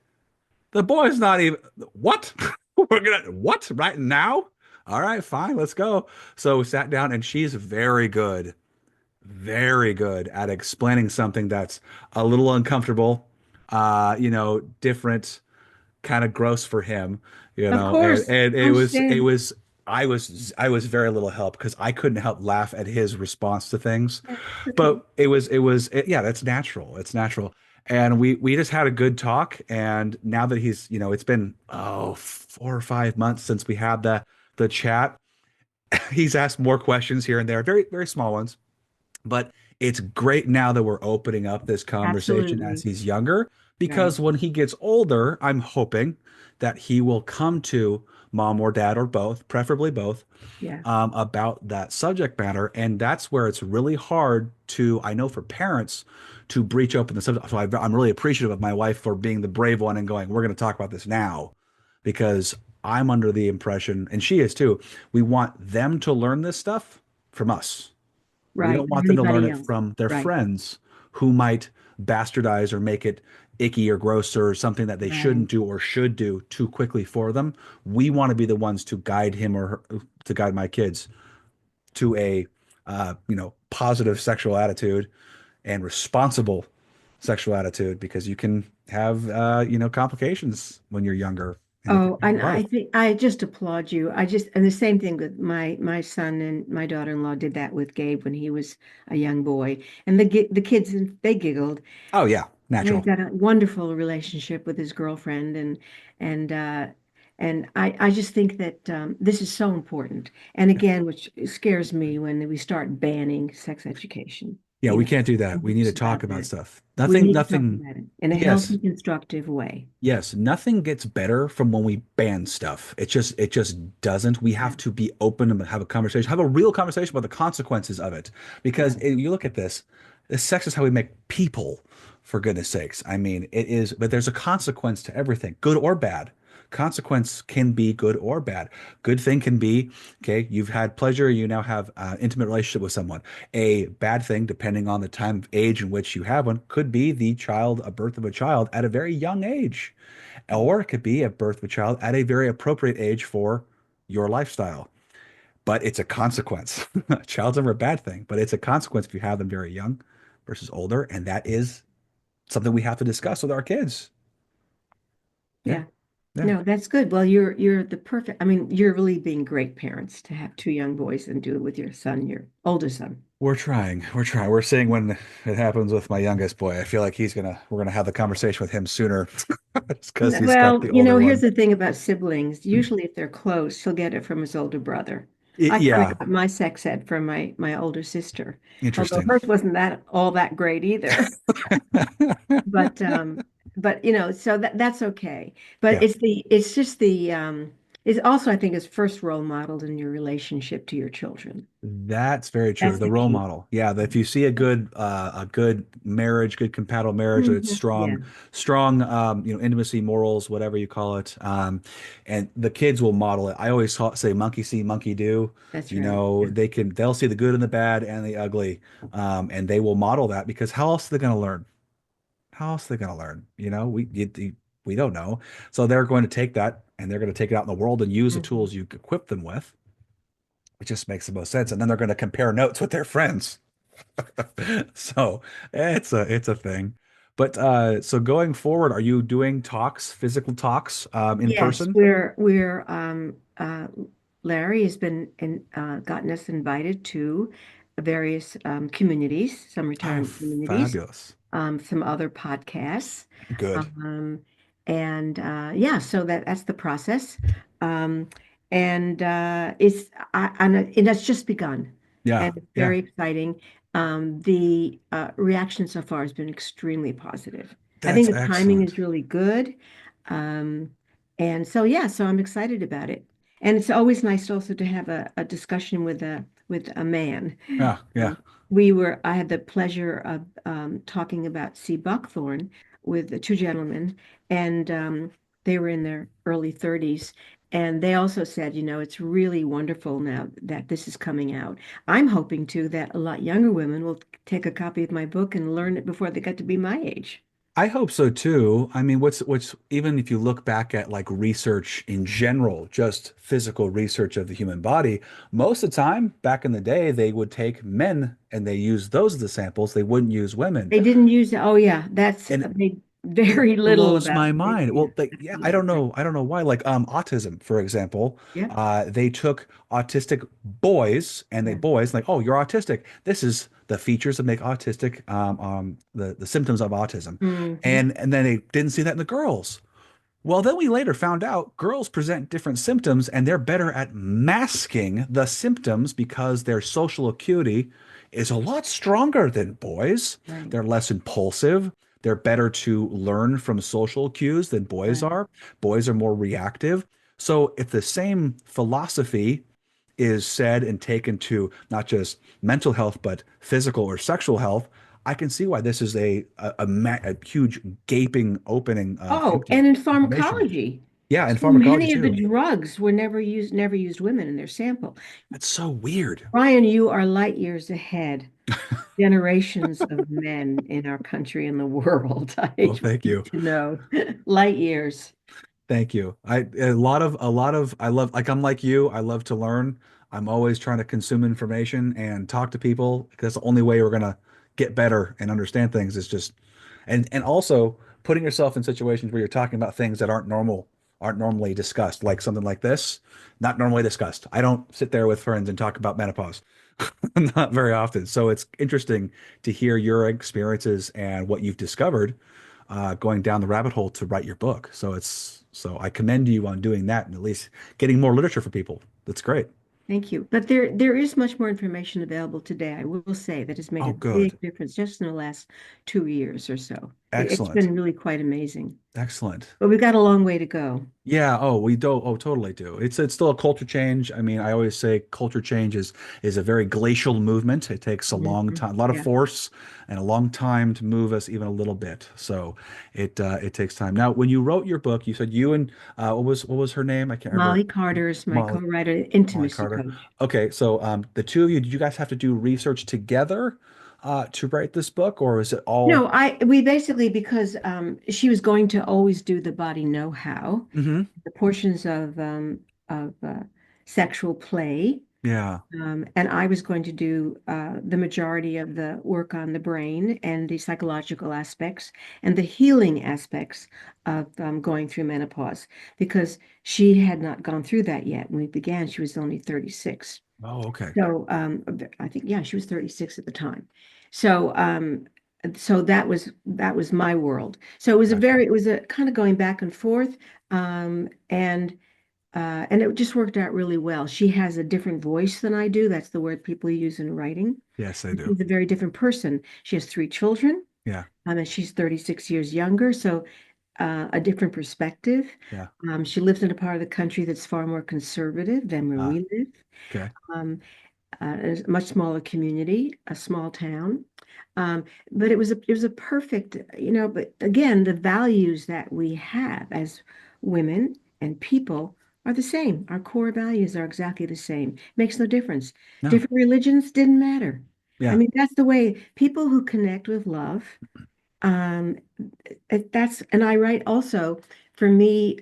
"The boy's not even what? We're gonna what right now? All right, fine, let's go." So we sat down, and she's very good at explaining something that's a little uncomfortable, different, kind of gross for him, Of and course, it understand. was I was very little help because I couldn't help laugh at his response to things, Yeah, okay. but yeah, that's natural. It's natural. And we just had a good talk, and now that it's been 4 or 5 months since we had the chat. He's asked more questions here and there, very very small ones, but It's great now that we're opening up this conversation as Absolutely. he's younger, Right. because when he gets older, I'm hoping that he will come to mom or dad or both, preferably both, Yeah. about that subject matter. And that's where it's really hard to, I know for parents, to breach open the subject. So I'm really appreciative of my wife for being the brave one and going, we're going to talk about this now, because I'm under the impression, and she is too, we want them to learn this stuff from us. We Right. don't And want them to learn anybody it else. from their Right. friends who might bastardize or make it icky or gross or something that they Right. shouldn't do or should do too quickly for them. We want to be the ones to guide him or her, to guide my kids to a positive sexual attitude and responsible sexual attitude, because you can have complications when you're younger and it can Oh, be and I life. think I just applaud you. And the same thing with my son and my daughter-in-law did that with Gabe when he was a young boy. And the kids, they giggled. Oh yeah, They've natural. got a wonderful relationship with his girlfriend, and uh, and I just think that this is so important. And again, which scares me when we start banning sex education, Yeah, you we know, can't do that. and We need books to talk about about that. stuff. We Nothing, need to talk nothing. about it in a Yes, healthy, constructive way. yes, nothing gets better from when we ban stuff. It just doesn't. We Yeah, have to be open and have a conversation, have a real conversation about the consequences of it. Because right. you look at this sex is how we make people, for goodness sakes. I mean, it is, but there's a consequence to everything, good or bad. Consequence can be good or bad. Good thing can be, okay, you've had pleasure, you now have intimate relationship with someone. A bad thing, depending on the time of age in which you have one, could be a birth of a child at a very young age. Or it could be a birth of a child at a very appropriate age for your lifestyle. But it's a consequence. A child's never a bad thing, but it's a consequence if you have them very young versus older. And that is something we have to discuss with our kids. Yeah. Yeah. Yeah. No, that's good. Well, you're the perfect. I mean, you're really being great parents to have two young boys and do it with your son, your older son. We're trying. We're trying. We're seeing when it happens with my youngest boy. I feel like we're gonna have the conversation with him sooner just because he's got Well, the older here's one. the thing about siblings. Usually, if they're close, he'll get it from his older brother. I kind Yeah. of got my sex ed from my older sister, although Interesting. hers wasn't that all that great either. But so that's okay. But Yeah. it's just it's also I think is first role modeled in your relationship to your children. That's very true. That's The the role key. model. Yeah, that if you see a good marriage, good compatible marriage, that it's Yeah, strong intimacy, morals, whatever you call it. And the kids will model it. I always say monkey see, monkey do. that's You right. know, Yeah. they'll see the good and the bad and the ugly. And they will model that, because how else are they going to learn? How else are they going to learn? We don't know. So they're going to take that and they're going to take it out in the world and use the Mhm. tools you equip them with. It just makes the most sense. And then they're going to compare notes with their friends. So it's a thing. But so going forward, are you doing talks, physical talks, in Yes, person? we're Larry has been gotten us invited to various communities, some Oh, retirement communities, fabulous. some other podcasts, Good. um, and yeah, so that's the process, um, and and that's just begun, Yeah, and it's yeah. very exciting. The reaction so far has been extremely positive. I That's think the timing excellent. is really good. Um, and so, yeah, so I'm excited about it. And it's always nice also to have a discussion with a man. Yeah, yeah. Um, I had the pleasure of talking about C. Buckthorn with the two gentlemen, and they were in their early 30s. And they also said, it's really wonderful now that this is coming out. I'm hoping too that a lot younger women will take a copy of my book and learn it before they get to be my age. I hope so too. I mean, what's even if you look back at like research in general, just physical research of the human body, most of the time back in the day, they would take men and they use those as the samples. They wouldn't use women. They didn't use it. Oh yeah, that's And made it very little blows about my it. mind. Yeah, Well, like, yeah, I absolutely don't right. know. I don't know why. Like, autism, for example, Yeah, they took autistic boys and they yeah. boys like, oh, you're autistic. This is the features that make autistic, the symptoms of autism, Hmm. and then they didn't see that in the girls. Well, then we later found out girls present different symptoms and they're better at masking the symptoms because their social acuity is a lot stronger than boys. Right, They're less impulsive. They're better to learn from social cues than boys right. are. Boys are more reactive. So if the same philosophy is said and taken to not just mental health, but physical or sexual health, I can see why this is a huge gaping opening of Oh, and in information. pharmacology, Yeah, and so pharmacology many of the too. drugs were never used women in their sample. That's so weird. Ryan, you are light years ahead. Generations of men in our country and the world. I Well, want thank you you. to know. Light years. Thank you. A lot of I love like I'm like you. I love to learn. I'm always trying to consume information and talk to people because the only way we're gonna get better and understand things is just and also putting yourself in situations where you're talking about things that aren't normally discussed, like something like this, not normally discussed. I don't sit there with friends and talk about menopause. Not very often. So it's interesting to hear your experiences and what you've discovered going down the rabbit hole to write your book. So I commend you on doing that and at least getting more literature for people. That's great. Thank you. But there is much more information available today. I will say that has made Oh, a big good. difference just in the last 2 years or so. It's Excellent. been really quite amazing. Excellent. But we've got a long way to go. Yeah, oh, we do. Oh, totally do. It's still a culture change. I mean, I always say culture change is a very glacial movement. It takes a long Mhm. time, a lot of Yeah. force and a long time to move us even a little bit. So it takes time. Now, when you wrote your book, you said you and what was her name? I can't remember. Molly Carter is my Molly co-writer, Molly intimacy Carter. coach. Okay, so the two of you, did you guys have to do research together to write this book, or is it all? No, we basically because she was going to always do the body know-how, Hmm. the portions of sexual play, Yeah. and I was going to do the majority of the work on the brain and the psychological aspects and the healing aspects of going through menopause because she had not gone through that yet. When we began, she was only 36. Oh, okay. So I think, yeah, she was 36 at the time. So so that was my world. So Gotcha. it was a kind of going back and forth. Um, and and it just worked out really well. She has a different voice than I do. That's the word people use in writing. Yes, I And do. she's a very different person. She has 3 children, Yeah. and she's 36 years younger, so a different perspective. Yeah. She lives in a part of the country that's far more conservative than where Ah, we live. okay. Um, a much smaller community, a small town. But it was a perfect, but again, the values that we have as women and people are the same. Our core values are exactly the same. Makes no difference. No. Different religions didn't matter. I Yeah. mean, that's the way people who connect with love, um, and I write also, for me,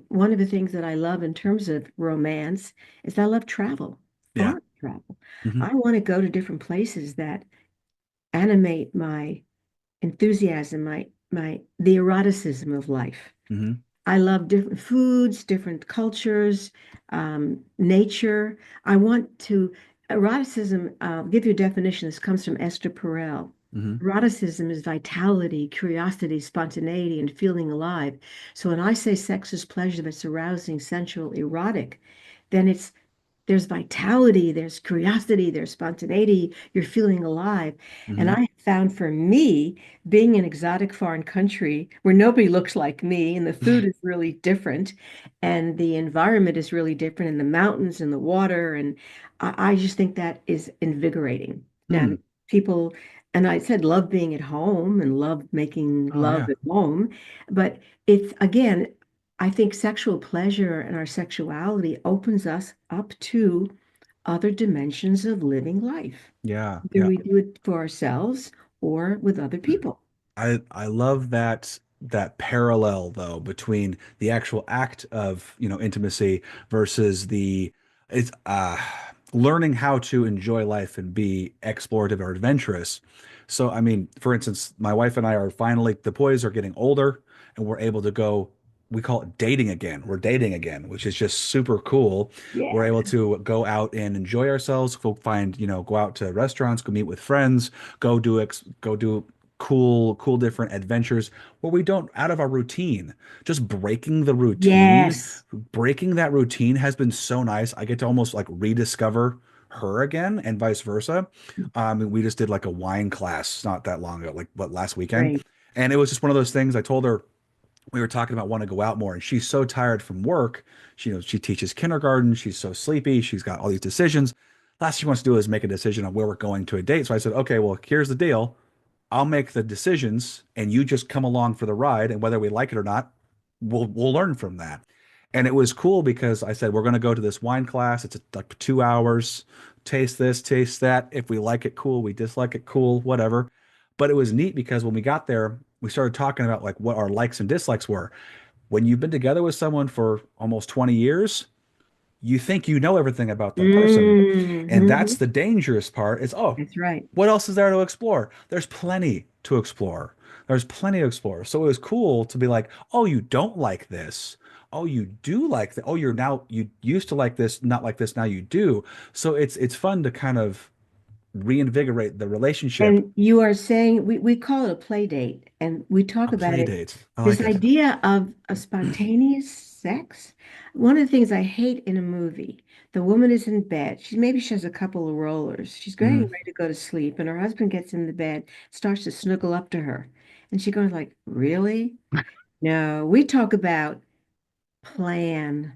one of the things that I love in terms of romance is I love travel, Yeah. foreign travel. Hmm. I want to go to different places that animate my enthusiasm, the eroticism of life. Hmm. I love different foods, different cultures, nature. I want to, eroticism, I'll give you a definition. This comes from Esther Perel. Hmm. Eroticism is vitality, curiosity, spontaneity, and feeling alive. So when I say sex is pleasure that's arousing, sensual, erotic, then there's vitality, there's curiosity, there's spontaneity, you're feeling alive. And Hmm. I found for me, being in exotic foreign country where nobody looks like me and the food is really different and the environment is really different and the mountains and the water. And I just think that is invigorating. Now, Hmm. people, and I said love being at home and love making Oh, love yeah. at home, but it's again, I think sexual pleasure and our sexuality opens us up to other dimensions of living life. Yeah. Either Yeah. we do it for ourselves or with other people. I love that parallel though between the actual act of, intimacy versus the it's learning how to enjoy life and be explorative or adventurous. So I mean, for instance, my wife and I are finally the boys are getting older and we're able to go we call it dating again. We're dating again, which is just super cool. We're Yeah. able to go out and enjoy ourselves, go out to restaurants, go meet with friends, go do cool different adventures where we don't out of our routine. Just Yes. breaking that routine has been so nice. I get to almost like rediscover her again and vice versa. We just did like a wine class not that long ago, like what last weekend. Great. And it was just one of those things. I told her we were talking about wanting to go out more, and she's so tired from work. She teaches kindergarten. She's so sleepy. She's got all these decisions. Last she wants to do is make a decision on where we're going to a date. So I said, okay, well, here's the deal. I'll make the decisions and you just come along for the ride. And whether we like it or not, we'll learn from that. And it was cool because I said, we're going to go to this wine class. It's like 2 hours. Taste this, taste that. If we like it, cool. We dislike it, cool, whatever. But it was neat because when we got there, we started talking about like what our likes and dislikes were. When you've been together with someone for almost 20 years, you think you know everything about that person. And that's Hmm. the dangerous part is, oh, That's right. what else is there to explore? There's plenty to explore. There's plenty to explore. So it was cool to be like, oh, you don't like this. Oh, you do like that. Oh, you used to like this, not like this. Now you do. So it's fun to kind of reinvigorate the relationship. And you are saying we call it a play date, and we talk A about play it. date. I This like it. idea of a spontaneous sex. One of the things I hate in a movie, the woman is in bed. Maybe she has a couple of rollers. She's getting Mhm. ready to go to sleep, and her husband gets in the bed, starts to snuggle up to her, and she goes like, "Really?" No, we talk about plan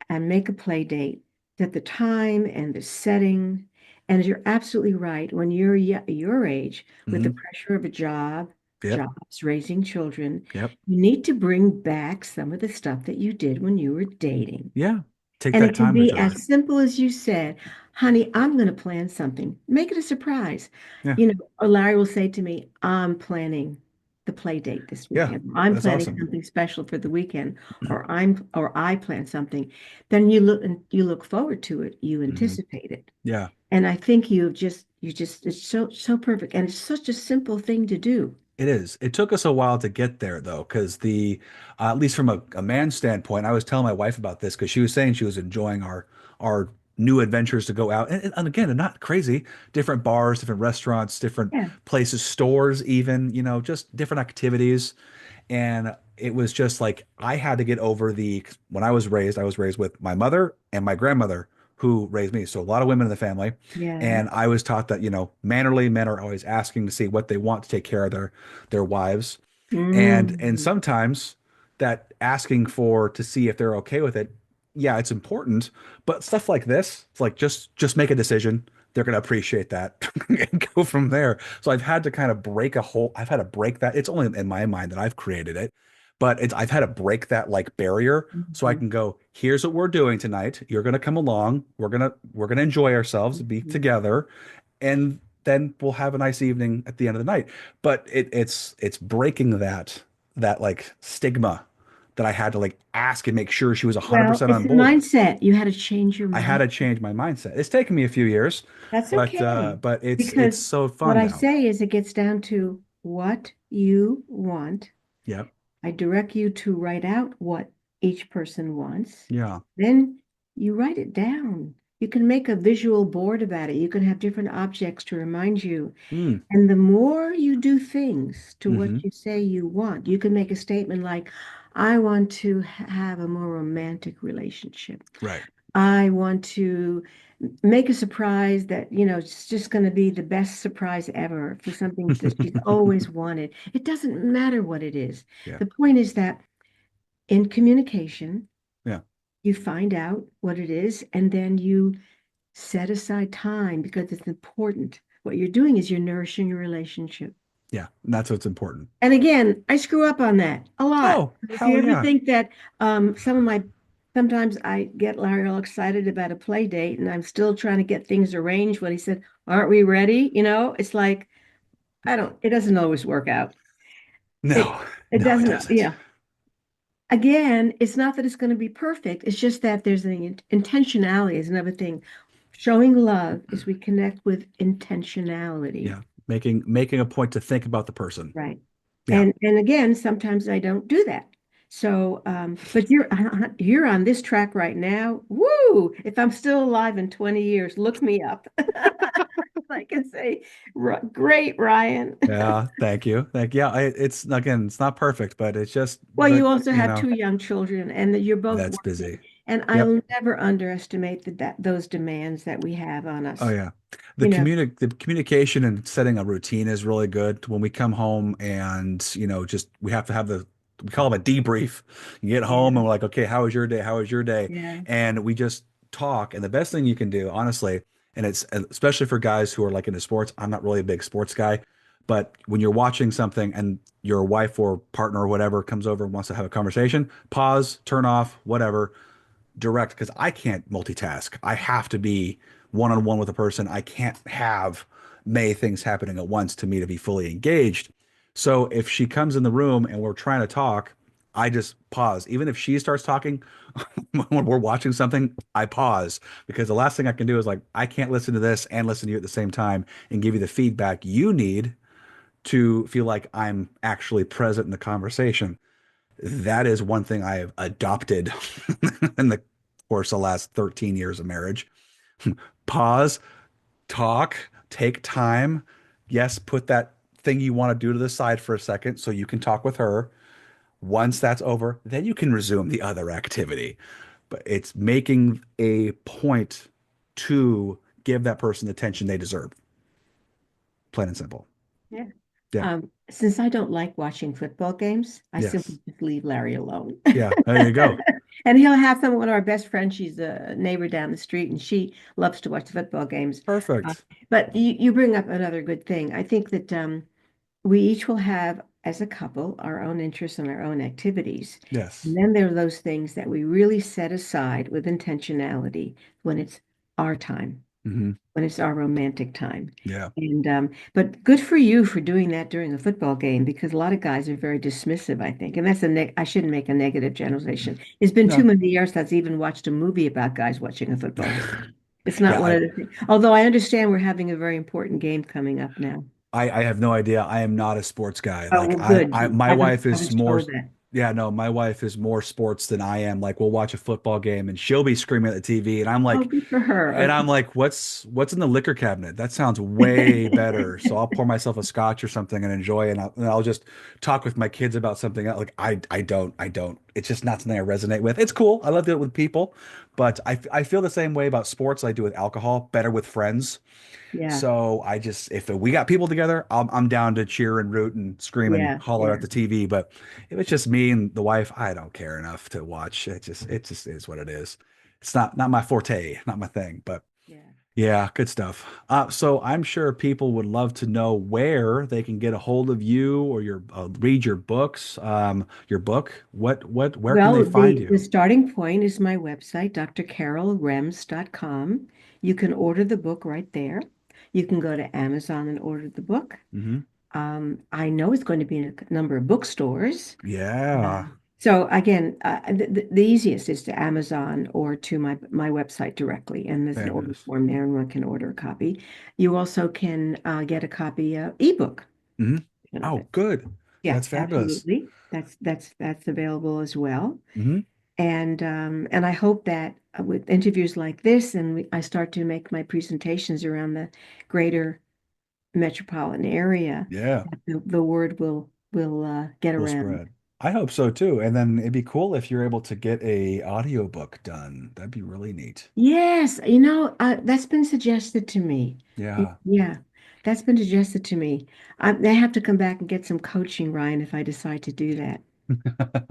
and make a play date, set the time and the setting. And you're absolutely right. When you're your age, with the Mhm. pressure of a job, Yep. jobs, raising children, Yep. you need to bring back some of the stuff that you did when you were dating. Yeah. Take And that it can time with be each other. as simple as you said, honey, I'm going to plan something. Make it a surprise. Yeah. Or Larry will say to me, I'm planning the play date this Yeah. weekend. I'm That's planning awesome. something special for the weekend, or I plan something. Then you look forward to it. You Hmm. anticipate it. Yeah. And I think you just it's so perfect. And it's such a simple thing to do. It is. It took us a while to get there though, because at least from a man's standpoint, I was telling my wife about this because she was saying she was enjoying our new adventures to go out. And again, they're not crazy. Different bars, different restaurants, different Yeah. places, stores, even, just different activities. And it was just like I had to get over when I was raised with my mother and my grandmother who raised me. So a lot of women in the family. Yeah. And I was taught that, mannerly men are always asking to see what they want to take care of their wives. And Mm. sometimes that asking for to see if they're okay with it, yeah, it's important. But stuff like this, it's like just make a decision. They're gonna appreciate that and go from there. So I've had to kind of I've had to break that. It's only in my mind that I've created it, but I've had to break that like barrier so I Mhm. can go, here's what we're doing tonight. You're gonna come along. We're gonna enjoy ourselves, be Mhm. together, and then we'll have a nice evening at the end of the night. But it's breaking that like stigma that I had to like ask and make sure she was Well, 100% it's on the board. mindset. You had to change your I had mind. to change my mindset. It's taken me a few years, That's but okay. it's Because so what fun I now. say is it gets down to what you want. Yep. I direct you to write out what each person wants. Yeah. Then you write it down. You can make a visual board about it. You can have different objects to remind you. Mm. And the more you do things to Hmm. what you say you want, you can make a statement like, I want to have a more romantic relationship. Right. I want to make a surprise that, it's just going to be the best surprise ever for something that she's always wanted. It doesn't matter what it is. Yeah. The point is that in communication, Yeah. you find out what it is and then you set aside time because it's important. What you're doing is you're nourishing your relationship. Yeah. And that's what's important. And again, I screw up on that a lot. Oh, If you hell ever yeah. think that sometimes I get Larry all excited about a play date and I'm still trying to get things arranged when he said, aren't we ready? It's like, it doesn't always work out. It, No, it no, it doesn't, doesn't. yeah. Again, it's not that it's going to be perfect. It's just that there's an intentionality is another thing. Showing love is we connect with intentionality. Yeah. Making a point to think about the person. Right. Yeah. And again, sometimes I don't do that. So, but you're on this track right now. Woo! If I'm still alive in 20 years, look me up. I can say, Great, Ryan." Yeah. Thank you. Yeah. It's again, it's not perfect, but it's just Well, you also have two young children, and that you're both that's working. busy. And Yep. I'll never underestimate that those demands that we have on Oh us. yeah. You know, The communication and setting a routine is really good. When we come home and, just we have to have we call them a debrief. You get home yeah, and we're like, okay, how was your day? How was your day? yeah, And we just talk. And the best thing you can do, honestly, and it's especially for guys who are like into sports. I'm not really a big sports guy, but when you're watching something and your wife or partner or whatever comes over and wants to have a conversation, pause, turn off, whatever, direct, because I can't multitask. I have to be one on one with a person. I can't have many things happening at once to me to be fully engaged. So if she comes in the room and we're trying to talk, I just pause. Even if she starts talking when we're watching something, I pause because the last thing I can do is like, I can't listen to this and listen to you at the same time and give you the feedback you need to feel like I'm actually present in the conversation. That is one thing I have adopted in the course of the last 13 years of marriage. Pause, talk, take time. Yes, put that thing you want to do to the side for a second so you can talk with her. Once that's over, then you can resume the other activity. But it's making a point to give that person the attention they deserve, plain and simple. yeah. Yeah. Since I don't like watching football games, I Yes. simply just leave Larry alone. Yeah. There you go. And he'll have one of our best friends. She's a neighbor down the street, and she loves to watch the football games. Uh, Perfect. but you bring up another good thing. I think that we each will have, as a couple, our own interests and our own activities. And Yes. then there are those things that we really set aside with intentionality when it's our time, Hmm. when it's our romantic time. Yeah. And but good for you for doing that during a football game because a lot of guys are very dismissive, I think. And I shouldn't make a negative generalization. It's been too No. many years since I've even watched a movie about guys watching a football game. It's not Yeah, one of the things. Although I understand we're having a very important game coming up now. I have no idea. I am not a sports guy. Oh, Like well, good. my wife I is was more, told that. yeah, no, my wife is more sports than I am. Like we'll watch a football game and she'll be screaming at the TV Oh, good for and her. I'm like, what's in the liquor cabinet? That sounds way better. So I'll pour myself a scotch or something and enjoy it. And I'll just talk with my kids about something else. Like I don't. It's just not something I resonate with. It's cool. I love doing it with people, but I feel the same way about sports I do with alcohol, better with friends. Yeah, So if we got people together, I'm down to cheer and root and scream and yeah, holler yeah, at the TV. But if it's just me and the wife, I don't care enough to watch. It just is what it is. It's not my forte, not my thing. But yeah. yeah, good stuff. So I'm sure people would love to know where they can get a hold of you or read your books, your book. Where can they Well, find the you? starting point is my website, drcarolrems.com. You can order the book right there. You can go to Amazon and order the book. Hmm. I know it's going to be in a number of bookstores. Yeah, So again, the easiest is to Amazon or to my website directly, and there's an order fabulous. form there, and one can order a copy. You also can get a copy ebook Hmm. of Oh, it. good. Yeah, That's fabulous. absolutely. That's available as well. Hmm. And I hope that with interviews like this, and I start to make my presentations around the greater metropolitan area, Yeah. that the word will get Will around. spread. I hope so too. And then it'd be cool if you're able to get a audiobook done. That'd be really neat. Yes, that's been suggested to me. Yeah. Yeah, that's been suggested to me. I have to come back and get some coaching, Ryan, if I decide to do that.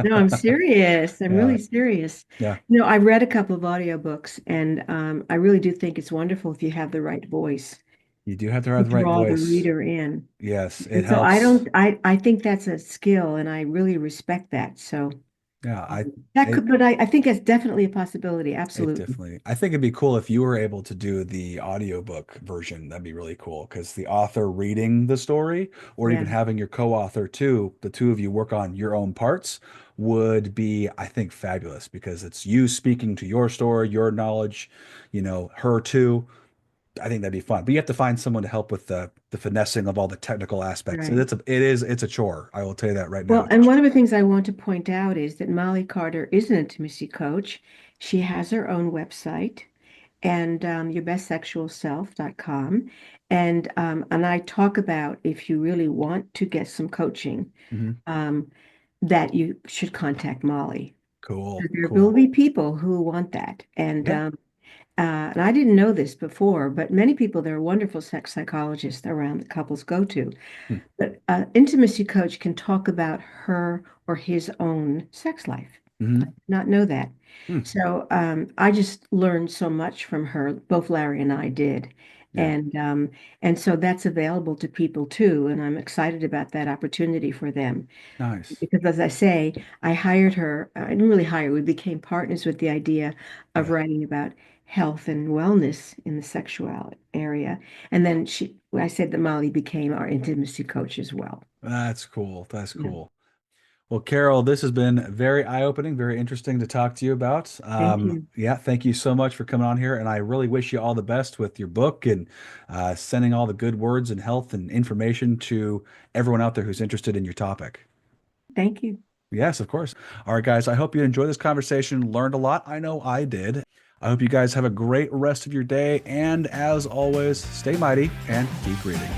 No, I'm serious. I'm Yeah. really serious. Yeah. I've read a couple of audiobooks, and I really do think it's wonderful if you have the right voice You do have to to have the right draw the voice. reader in. Yes, it And so I helps. don't, I think that's a skill, and I really respect that. So Yeah, that it could, but I think it's definitely a possibility. it Absolutely. definitely. I think it'd be cool if you were able to do the audiobook version. That'd be really cool because the author reading the story or even Yeah, having your co-author too, the two of you work on your own parts would be, I think, fabulous because it's you speaking to your story, your knowledge, her too. I think that'd be fun. But you have to find someone to help with the finessing of all the technical aspects. right. It's a chore. I will tell you that right Well, now. and one of the things I want to point out is that Molly Carter is an intimacy coach. She has her own website and yourbestsexualself.com. And I talk about if you really want to get some coaching, Hmm. um, that you should contact Molly. Cool. There will Cool. be people who want that. Yeah. And I didn't know this before, but many people, there are wonderful sex psychologists around that couples go to. Hmm. But intimacy coach can talk about her or his own sex life. I Hmm. did not know that. Hmm. So I just learned so much from her. Both Larry and I did. Yeah. And so that's available to people too. And I'm excited about that opportunity for them. Nice. Because as I say, I hired her. I didn't really hire. We became partners with the idea of Yeah. writing about health and wellness in the sexual area. And then I said that Molly became our intimacy coach as well. That's cool. That's Yeah. cool. Well, Carol, this has been very eye-opening, very interesting to talk to you about. Thank you. Yeah, thank you so much for coming on here, and I really wish you all the best with your book and sending all the good words and health and information to everyone out there who's interested in your topic. Thank you. Yes, of course. All right, guys, I hope you enjoyed this conversation, learned a lot. I know I did. I hope you guys have a great rest of your day, and as always, stay mighty and keep reading.